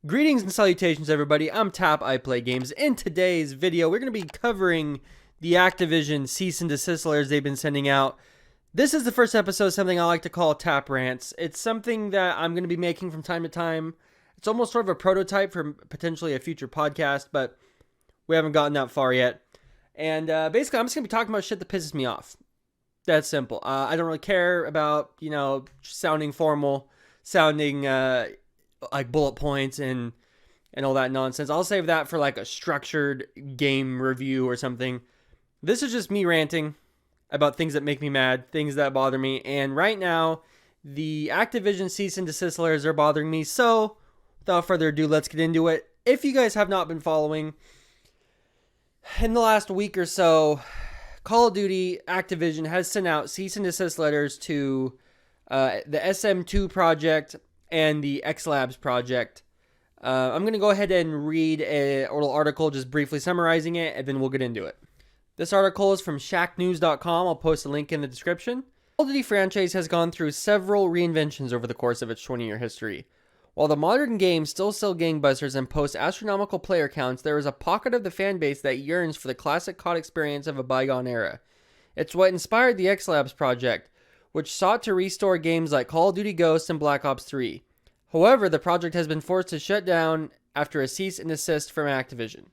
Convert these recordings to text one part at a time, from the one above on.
Greetings and salutations, everybody. I'm TapPlaysGames. In today's video, we're going to be covering the Activision cease and desist letters they've been sending out. This is the first episode of something I like to call Tap Rants. It's something that I'm going to be making from time to time. It's almost sort of a prototype for potentially a future podcast, but we haven't gotten that far yet. And basically, I'm just going to be talking about shit that pisses me off. That's simple. I don't really care about, sounding formal, sounding like bullet points and all that nonsense. I'll save that for like a structured game review or something. This is just me ranting about things that make me mad, things that bother me. And right now, the Activision cease and desist letters are bothering me. So, without further ado, let's get into it. If you guys have not been following, in the last week or so, Call of Duty Activision has sent out cease and desist letters to the SM2 project and the XLABS project. I'm going to go ahead and read a little article just briefly summarizing it, and then we'll get into it. This article is from shacknews.com. I'll post a link in the description. Call of Duty franchise has gone through several reinventions over the course of its 20-year history. While the modern games still sell gangbusters and post astronomical player counts, there is a pocket of the fan base that yearns for the classic COD experience of a bygone era. It's what inspired the XLABS project, which sought to restore games like Call of Duty Ghosts and Black Ops 3. However, the project has been forced to shut down after a cease and desist from Activision.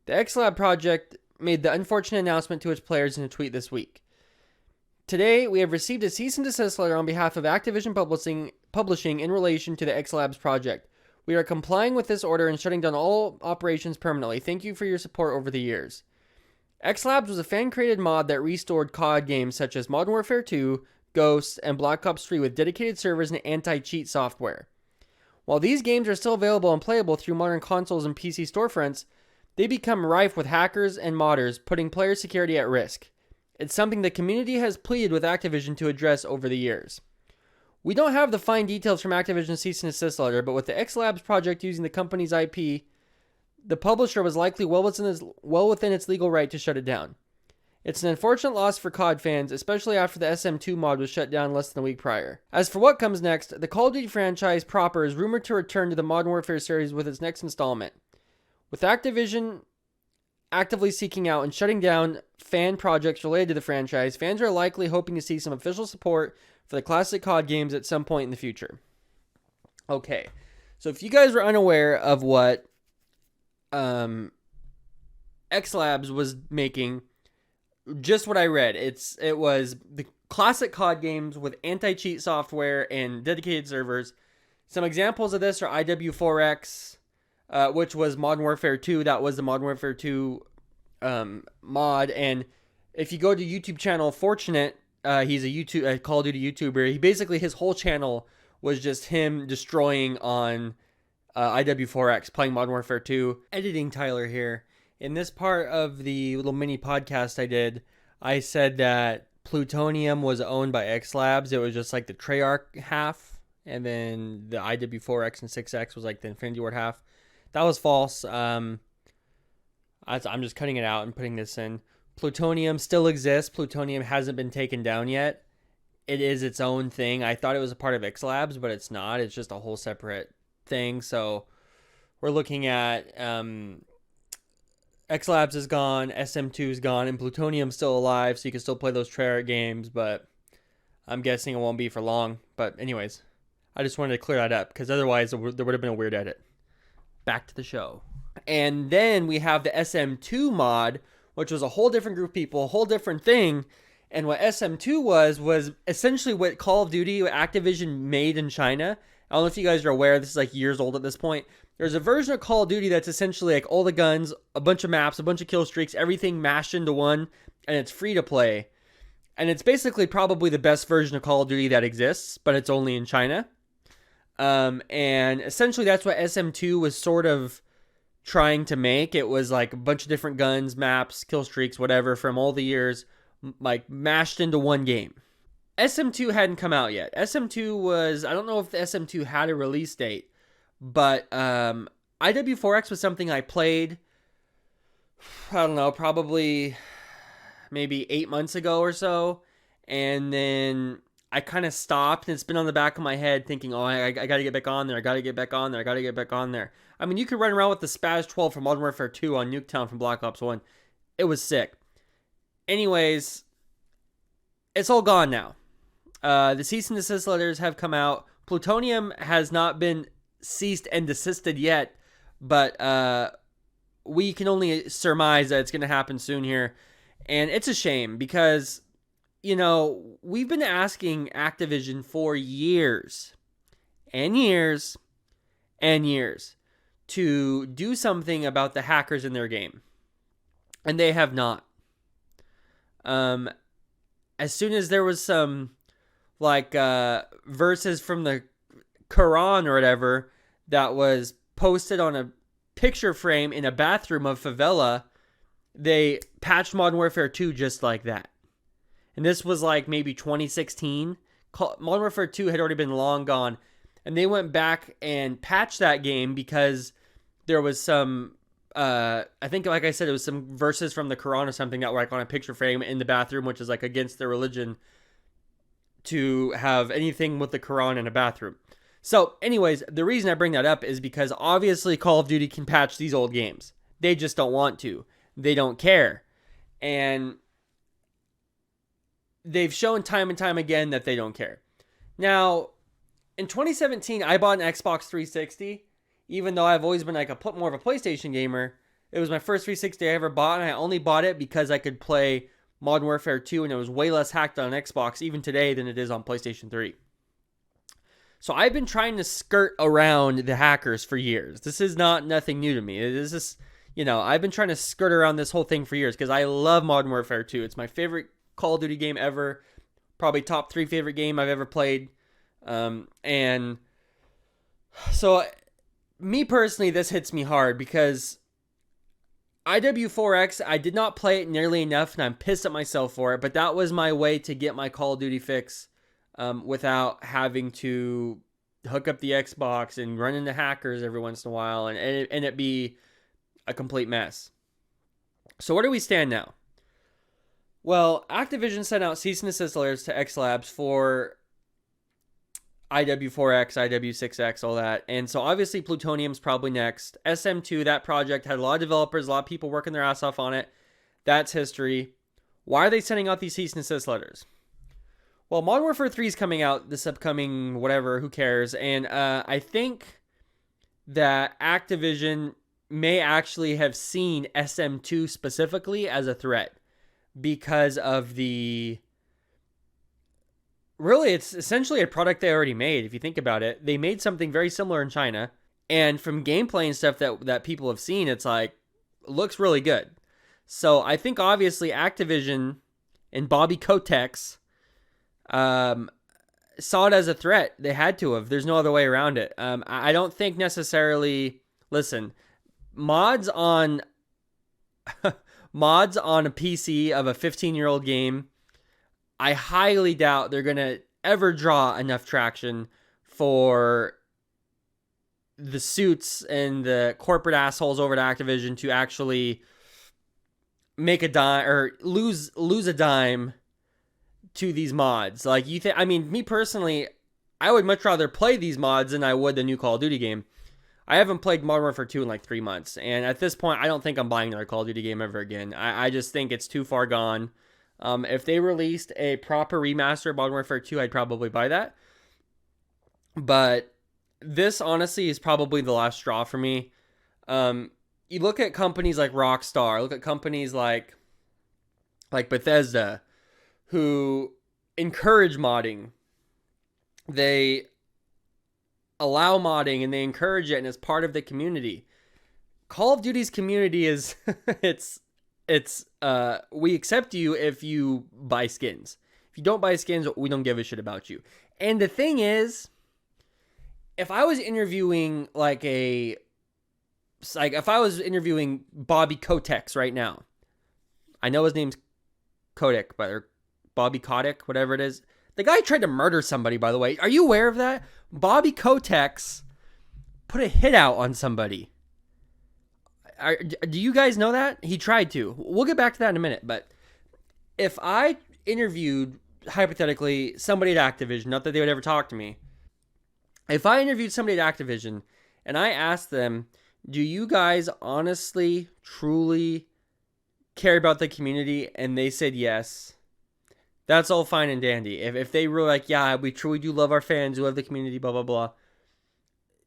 The XLAB project made the unfortunate announcement to its players in a tweet this week. Today, we have received a cease and desist letter on behalf of Activision Publishing in relation to the XLABS project. We are complying with this order and shutting down all operations permanently. Thank you for your support over the years. XLABS was a fan-created mod that restored COD games such as Modern Warfare 2, Ghosts, and Black Ops 3 with dedicated servers and anti-cheat software. While these games are still available and playable through modern consoles and PC storefronts, they become rife with hackers and modders, putting player security at risk. It's something the community has pleaded with Activision to address over the years. We don't have the fine details from Activision's cease and desist letter, but with the XLABS project using the company's IP, the publisher was likely well within its legal right to shut it down. It's an unfortunate loss for COD fans, especially after the SM2 mod was shut down less than a week prior. As for what comes next, the Call of Duty franchise proper is rumored to return to the Modern Warfare series with its next installment. With Activision actively seeking out and shutting down fan projects related to the franchise, fans are likely hoping to see some official support for the classic COD games at some point in the future. Okay, so if you guys were unaware of what XLabs was making, just what I read, it was the classic COD games with anti-cheat software and dedicated servers. Some examples of this are IW4X, which was Modern Warfare 2. That was the Modern Warfare 2 mod. And if you go to YouTube channel Fortunate, he's a Call of Duty YouTuber. His whole channel was just him destroying on IW4X, playing Modern Warfare 2. Editing Tyler here. In this part of the little mini podcast I did, I said that Plutonium was owned by XLabs. It was just like the Treyarch half, and then the IW4X and 6X was like the Infinity Ward half. That was false. I'm just cutting it out and putting this in. Plutonium still exists. Plutonium hasn't been taken down yet. It is its own thing. I thought it was a part of XLabs, but it's not. It's just a whole separate thing. So we're looking at XLabs is gone, SM2 is gone, and Plutonium's still alive, so you can still play those Treyarch games, but I'm guessing it won't be for long. But anyways, I just wanted to clear that up, because otherwise there would have been a weird edit. Back to the show. And then we have the SM2 mod, which was a whole different group of people, a whole different thing. And what SM2 was essentially what Call of Duty, what Activision made in China. I don't know if you guys are aware, this is like years old at this point. There's a version of Call of Duty that's essentially like all the guns, a bunch of maps, a bunch of kill streaks, everything mashed into one, and it's free to play. And it's basically probably the best version of Call of Duty that exists, but it's only in China. And essentially that's what SM2 was sort of trying to make. It was like a bunch of different guns, maps, kill streaks, whatever, from all the years, like mashed into one game. SM2 hadn't come out yet. SM2 was, I don't know if the SM2 had a release date, but IW4X was something I played, I don't know, probably maybe 8 months ago or so. And then I kind of stopped, and it's been on the back of my head thinking, oh, I got to get back on there. I got to get back on there. I got to get back on there. I mean, you could run around with the Spaz 12 from Modern Warfare 2 on Nuketown from Black Ops 1. It was sick. Anyways, it's all gone now. The cease and desist letters have come out. Plutonium has not been ceased and desisted yet, but we can only surmise that it's going to happen soon here. And it's a shame because, you know, we've been asking Activision for years and years and years to do something about the hackers in their game. And they have not. As soon as there was some verses from the Quran or whatever that was posted on a picture frame in a bathroom of favela, they patched Modern Warfare 2 just like that. And this was like maybe 2016. Modern Warfare 2 had already been long gone. And they went back and patched that game because there was some, I think, like I said, it was some verses from the Quran or something that were like on a picture frame in the bathroom, which is like against their religion to have anything with the Quran in a bathroom. So anyways, the reason I bring that up is because obviously Call of Duty can patch these old games. They just don't want to. They don't care. And they've shown time and time again that they don't care. Now, in 2017, I bought an Xbox 360, even though I've always been like more of a PlayStation gamer. It was my first 360 I ever bought, and I only bought it because I could play Modern Warfare 2, and it was way less hacked on Xbox even today than it is on PlayStation 3. So I've been trying to skirt around the hackers for years. This is not nothing new to me. This is, you know, I've been trying to skirt around this whole thing for years because I love Modern Warfare 2. It's my favorite Call of Duty game ever. Probably top 3 favorite game I've ever played. And so me personally, this hits me hard because IW4X, I did not play it nearly enough, and I'm pissed at myself for it, but that was my way to get my Call of Duty fix without having to hook up the Xbox and run into hackers every once in a while and it be a complete mess. So where do we stand now? Well, Activision sent out cease and desist letters to XLABS for IW4X, IW6X, all that. And so obviously Plutonium's probably next. SM2, that project had a lot of developers, a lot of people working their ass off on it. That's history. Why are they sending out these cease and desist letters? Well, Modern Warfare 3 is coming out this upcoming whatever, who cares? And I think that Activision may actually have seen SM2 specifically as a threat because of the... Really, it's essentially a product they already made, if you think about it. They made something very similar in China, and from gameplay and stuff that people have seen, it's like, looks really good. So I think obviously Activision and Bobby KOTICK saw it as a threat. They had to have. There's no other way around it. I don't think necessarily... Listen, mods on a PC of a 15-year-old game, I highly doubt they're going to ever draw enough traction for the suits and the corporate assholes over at Activision to actually make a dime or lose a dime to these mods. Like, you think, I mean, me personally, I would much rather play these mods than I would the new Call of Duty game. I haven't played Modern Warfare 2 in like 3 months, and at this point, I don't think I'm buying another Call of Duty game ever again. I just think it's too far gone. If they released a proper remaster of Modern Warfare 2, I'd probably buy that. But this, honestly, is probably the last straw for me. You look at companies like Rockstar, look at companies like Bethesda, who encourage modding. They allow modding and they encourage it, and it's part of the community. Call of Duty's community is it's we accept you if you buy skins. If you don't buy skins, we don't give a shit about you. And the thing is, if I was interviewing if I was interviewing Bobby KOTICK right now, I know his name's KOTICK, or Bobby KOTICK, whatever it is. The guy tried to murder somebody, by the way. Are you aware of that? Bobby KOTICK put a hit out on somebody. Do you guys know that? He tried to. We'll get back to that in a minute. But if I interviewed hypothetically, somebody at Activision, not that they would ever talk to me. If I interviewed somebody at Activision and I asked them, do you guys honestly, truly care about the community? And they said yes. That's all fine and dandy. If they were like, yeah, we truly do love our fans, we love the community, blah, blah, blah.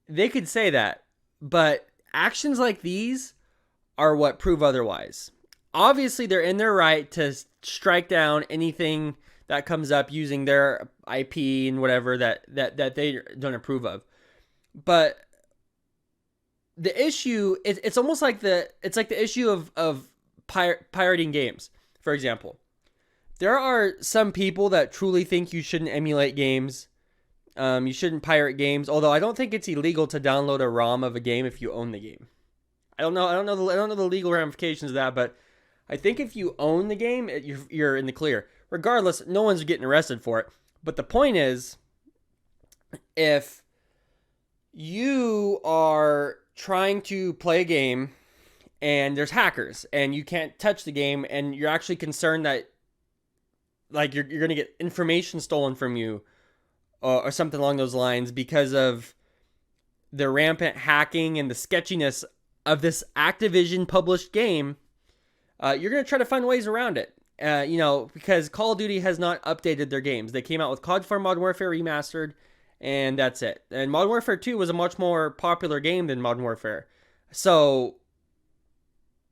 They could say that. But actions like these are what prove otherwise. Obviously, they're in their right to strike down anything that comes up using their IP and whatever that they don't approve of. But the issue, it's almost like the issue of pirating games. For example, there are some people that truly think you shouldn't emulate games. You shouldn't pirate games. Although I don't think it's illegal to download a ROM of a game if you own the game. I don't know the legal ramifications of that, but I think if you own the game, you're in the clear. Regardless, no one's getting arrested for it. But the point is, if you are trying to play a game and there's hackers and you can't touch the game and you're actually concerned that like you're going to get information stolen from you or something along those lines because of the rampant hacking and the sketchiness of this Activision published game, you're going to try to find ways around it. Because Call of Duty has not updated their games. They came out with COD 4 Modern Warfare Remastered, and that's it. And Modern Warfare 2 was a much more popular game than Modern Warfare. So,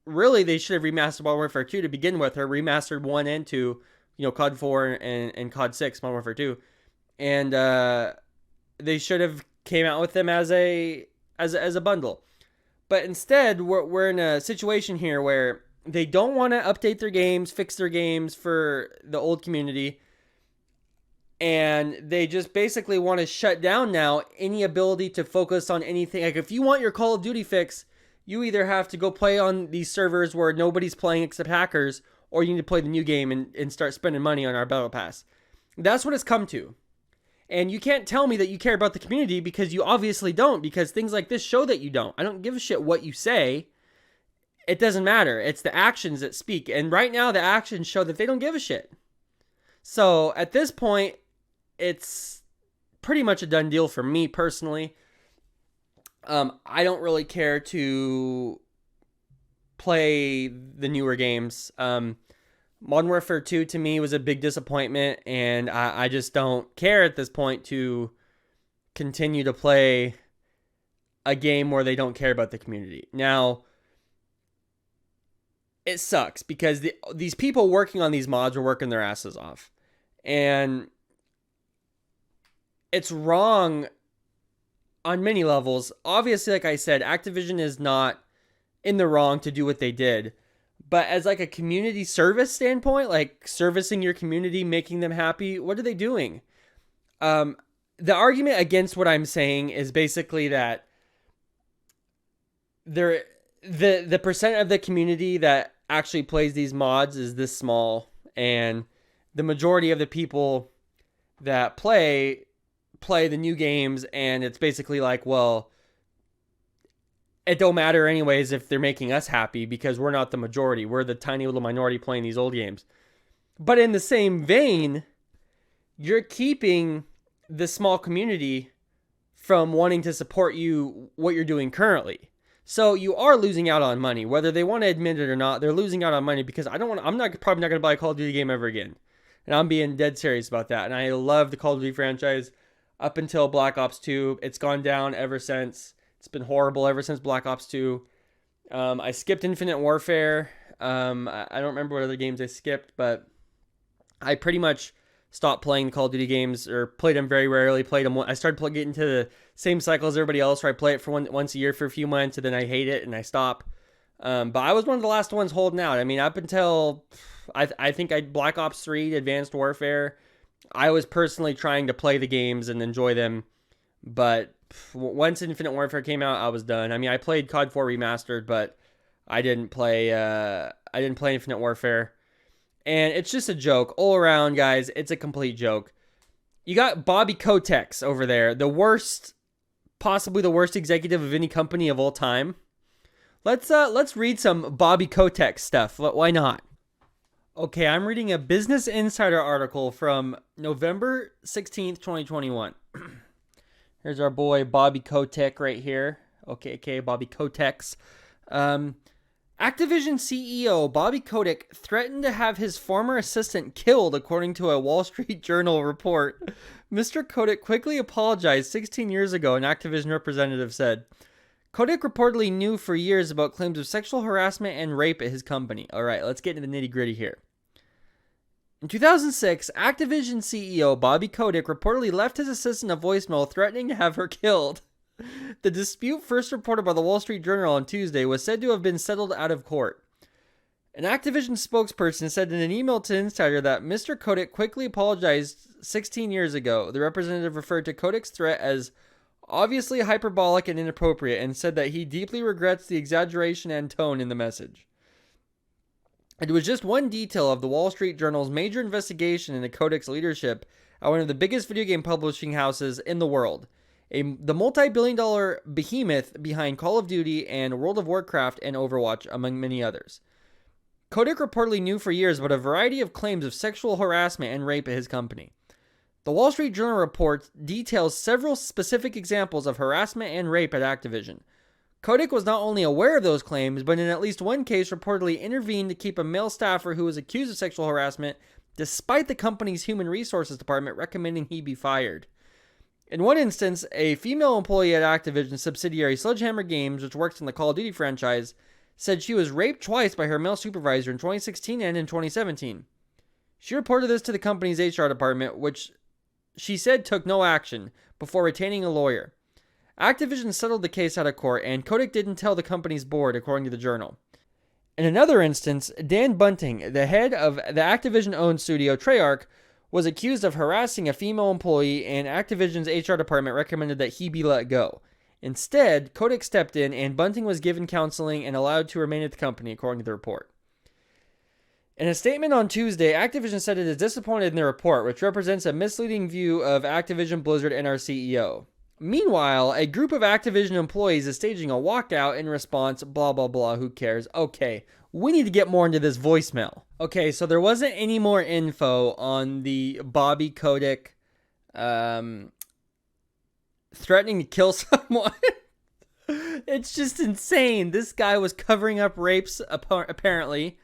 really, they should have remastered Modern Warfare 2 to begin with, or remastered 1 and 2, COD 4 and COD 6, Modern Warfare 2. And they should have came out with them as a bundle. But instead, we're in a situation here where they don't want to update their games, fix their games for the old community. And they just basically want to shut down now any ability to focus on anything. Like if you want your Call of Duty fix, you either have to go play on these servers where nobody's playing except hackers, or you need to play the new game and start spending money on our Battle Pass. That's what it's come to. And you can't tell me that you care about the community because you obviously don't, because things like this show that you don't. I don't give a shit what you say. It doesn't matter. It's the actions that speak. And right now, the actions show that they don't give a shit. So at this point, it's pretty much a done deal for me personally. I don't really care to play the newer games. Modern Warfare 2 to me was a big disappointment, and I just don't care at this point to continue to play a game where they don't care about the community. Now, it sucks because these people working on these mods are working their asses off. And it's wrong on many levels. Obviously, like I said, Activision is not in the wrong to do what they did. But as like a community service standpoint, like servicing your community, making them happy, what are they doing? The argument against what I'm saying is basically that the percent of the community that actually plays these mods is this small, and the majority of the people that play the new games, and it's basically like, well, it don't matter anyways if they're making us happy because we're not the majority. We're the tiny little minority playing these old games. But in the same vein, you're keeping the small community from wanting to support you, what you're doing currently. So you are losing out on money, whether they want to admit it or not. They're losing out on money because I'm probably not going to buy a Call of Duty game ever again. And I'm being dead serious about that. And I love the Call of Duty franchise up until Black Ops 2. It's gone down ever since. It's been horrible ever since Black Ops 2. I skipped Infinite Warfare. I don't remember what other games I skipped, but I pretty much stopped playing Call of Duty games, or played them very rarely. I started getting to the same cycle as everybody else, where I play it for once a year for a few months, and then I hate it and I stop. But I was one of the last ones holding out. I mean, up until I think Black Ops 3, Advanced Warfare, I was personally trying to play the games and enjoy them. But once Infinite Warfare came out, I was done. I mean, I played COD 4 Remastered, but I didn't play Infinite Warfare. And it's just a joke all around, guys. It's a complete joke. You got Bobby KOTICK over there, possibly the worst executive of any company of all time. Let's read some Bobby KOTICK stuff. Why not? Okay, I'm reading a Business Insider article from November 16th, 2021. Here's our boy Bobby Kotick right here. Okay, Bobby Kotick's. Activision CEO Bobby Kotick threatened to have his former assistant killed, according to a Wall Street Journal report. Mr. Kotick quickly apologized 16 years ago, an Activision representative said. Kotick reportedly knew for years about claims of sexual harassment and rape at his company. All right, let's get into the nitty-gritty here. In 2006, Activision CEO Bobby Kotick reportedly left his assistant a voicemail threatening to have her killed. The dispute, first reported by the Wall Street Journal on Tuesday, was said to have been settled out of court. An Activision spokesperson said in an email to Insider that Mr. Kotick quickly apologized 16 years ago. The representative referred to Kotick's threat as obviously hyperbolic and inappropriate and said that he deeply regrets the exaggeration and tone in the message. It was just one detail of the Wall Street Journal's major investigation into Kotick's leadership at one of the biggest video game publishing houses in the world. The multi-billion-dollar behemoth behind Call of Duty and World of Warcraft and Overwatch, among many others. Kotick reportedly knew for years about a variety of claims of sexual harassment and rape at his company. The Wall Street Journal report details several specific examples of harassment and rape at Activision. Kotick was not only aware of those claims, but in at least one case reportedly intervened to keep a male staffer who was accused of sexual harassment, despite the company's human resources department recommending he be fired. In one instance, a female employee at Activision subsidiary Sledgehammer Games, which works in the Call of Duty franchise, said she was raped twice by her male supervisor in 2016 and in 2017. She reported this to the company's HR department, which she said took no action, before retaining a lawyer. Activision settled the case out of court, and Kotick didn't tell the company's board, according to the Journal. In another instance, Dan Bunting, the head of the Activision-owned studio Treyarch, was accused of harassing a female employee, and Activision's HR department recommended that he be let go. Instead, Kotick stepped in, and Bunting was given counseling and allowed to remain at the company, according to the report. In a statement on Tuesday, Activision said it is disappointed in the report, which represents a misleading view of Activision Blizzard and our CEO. Meanwhile, a group of Activision employees is staging a walkout in response, blah, blah, blah, who cares? Okay, we need to get more into this voicemail. Okay, so there wasn't any more info on the Bobby Kotick threatening to kill someone. It's just insane. This guy was covering up rapes, apparently,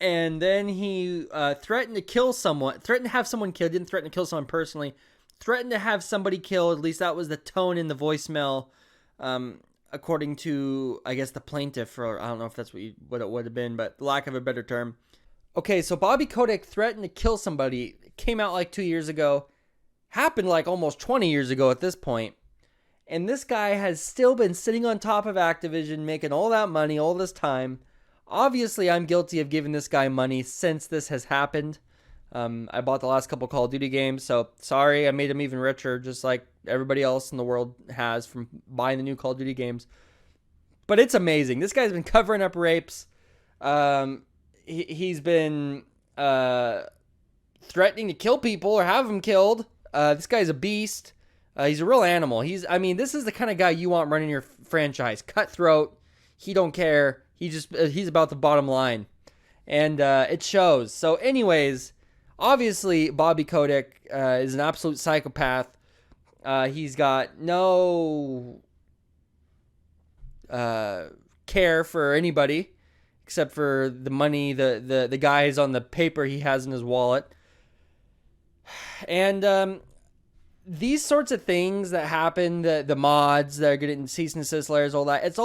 and then he threatened to kill someone, threatened to have someone killed, didn't threaten to kill someone personally, threatened to have somebody killed. At least that was the tone in the voicemail, according to, I guess, the plaintiff, or I don't know if that's what it would have been, but lack of a better term. Okay, so Bobby Kotick threatened to kill somebody. It came out like 2 years ago. Happened like almost 20 years ago at this point. And this guy has still been sitting on top of Activision, making all that money all this time. Obviously, I'm guilty of giving this guy money since this has happened. I bought the last couple Call of Duty games, so sorry, I made him even richer, just like everybody else in the world has from buying the new Call of Duty games. But it's amazing. This guy's been covering up rapes. He's been threatening to kill people or have them killed. This guy's a beast. He's a real animal. This is the kind of guy you want running your franchise. Cutthroat. He don't care. He's about the bottom line. And it shows. So anyways, obviously Bobby Kotick is an absolute psychopath. He's got no care for anybody except for the money, the guys on the paper he has in his wallet. And these sorts of things that happen, the mods that are getting cease and desist letters, all that, it's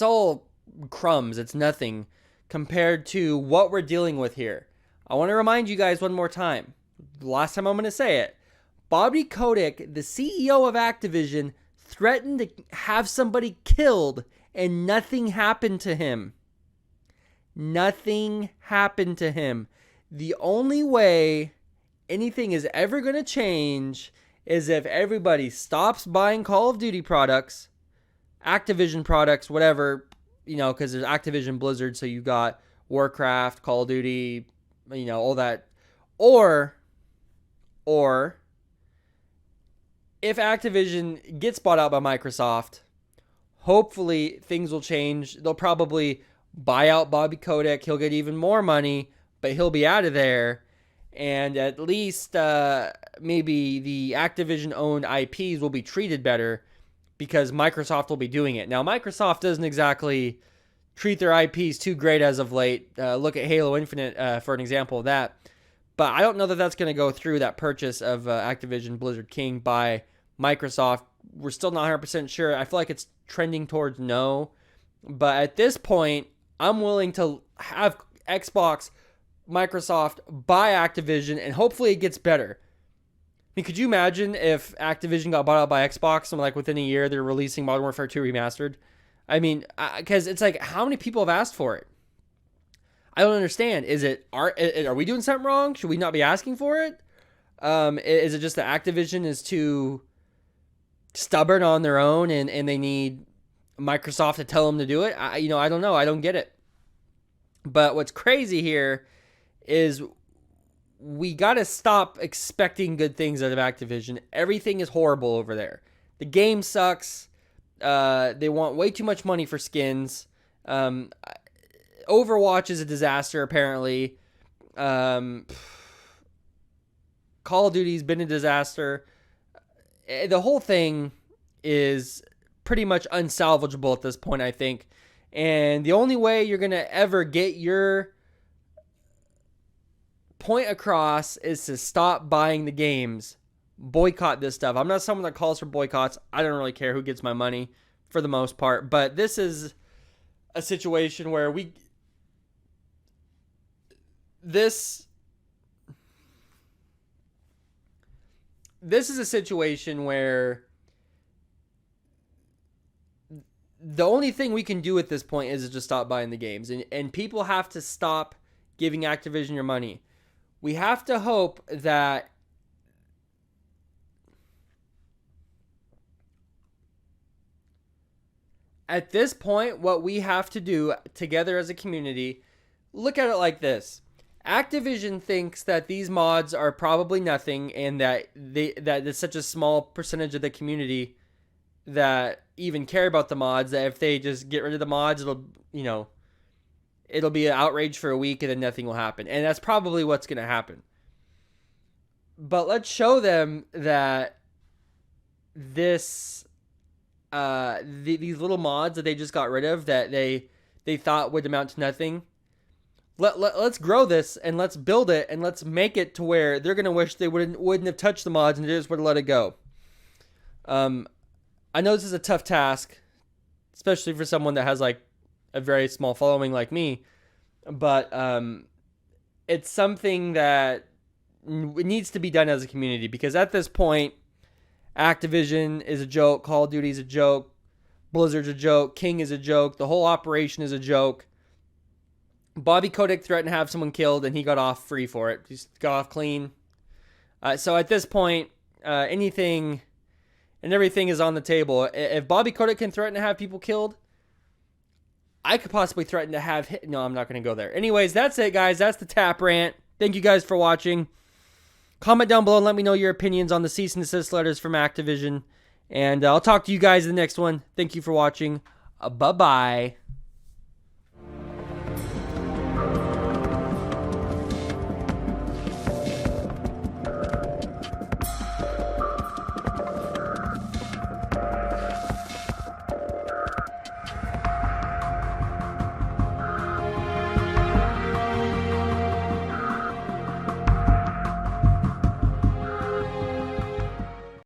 all crumbs. It's nothing compared to what we're dealing with here. I want to remind you guys one more time. The last time I'm going to say it. Bobby Kotick, the CEO of Activision, threatened to have somebody killed and nothing happened to him. Nothing happened to him. The only way anything is ever going to change is if everybody stops buying Call of Duty products, Activision products, whatever, because there's Activision Blizzard, so you got Warcraft, Call of Duty, all that. Or if Activision gets bought out by Microsoft, hopefully things will change. They'll probably buy out Bobby Kotick. He'll get even more money, but he'll be out of there. And at least maybe the Activision-owned IPs will be treated better because Microsoft will be doing it. Now, Microsoft doesn't exactly treat their IPs too great as of late. Look at Halo Infinite for an example of that. But I don't know that that's going to go through, that purchase of Activision Blizzard King by Microsoft. We're still not 100% sure. I feel like it's trending towards no. But at this point, I'm willing to have Xbox, Microsoft buy Activision, and hopefully it gets better. I mean, could you imagine if Activision got bought out by Xbox and like within a year they're releasing Modern Warfare 2 Remastered? I mean, because it's like, how many people have asked for it? I don't understand. Are we doing something wrong? Should we not be asking for it? Is it just that Activision is too stubborn on their own and they need Microsoft to tell them to do it? I don't know. I don't get it. But what's crazy here is we got to stop expecting good things out of Activision. Everything is horrible over there. The game sucks. They want way too much money for skins. Overwatch is a disaster, apparently. Call of Duty's been a disaster. The whole thing is pretty much unsalvageable at this point, I think. And the only way you're going to ever get your point across is to stop buying the games. Boycott this stuff. I'm not someone that calls for boycotts. I don't really care who gets my money for the most part. But this is a situation where This is a situation where the only thing we can do at this point is just stop buying the games. And people have to stop giving Activision your money. We have to hope that at this point, what we have to do together as a community, look at it like this. Activision thinks that these mods are probably nothing and that it's such a small percentage of the community that even care about the mods that if they just get rid of the mods, it'll be an outrage for a week and then nothing will happen. And that's probably what's going to happen. But let's show them that these little mods that they just got rid of that they thought would amount to nothing. Let's grow this and let's build it and let's make it to where they're gonna wish they wouldn't have touched the mods and they just would have let it go. I know this is a tough task, especially for someone that has like a very small following like me, but it's something that needs to be done as a community because at this point, Activision is a joke, Call of Duty is a joke, Blizzard's a joke, King is a joke, the whole operation is a joke. Bobby Kotick threatened to have someone killed, and he got off free for it. Just got off clean. So at this point, anything and everything is on the table. If Bobby Kotick can threaten to have people killed, I could possibly threaten to have... No, I'm not going to go there. Anyways, that's it, guys. That's the Tap Rant. Thank you guys for watching. Comment down below and let me know your opinions on the cease and desist letters from Activision. And I'll talk to you guys in the next one. Thank you for watching. Bye-bye.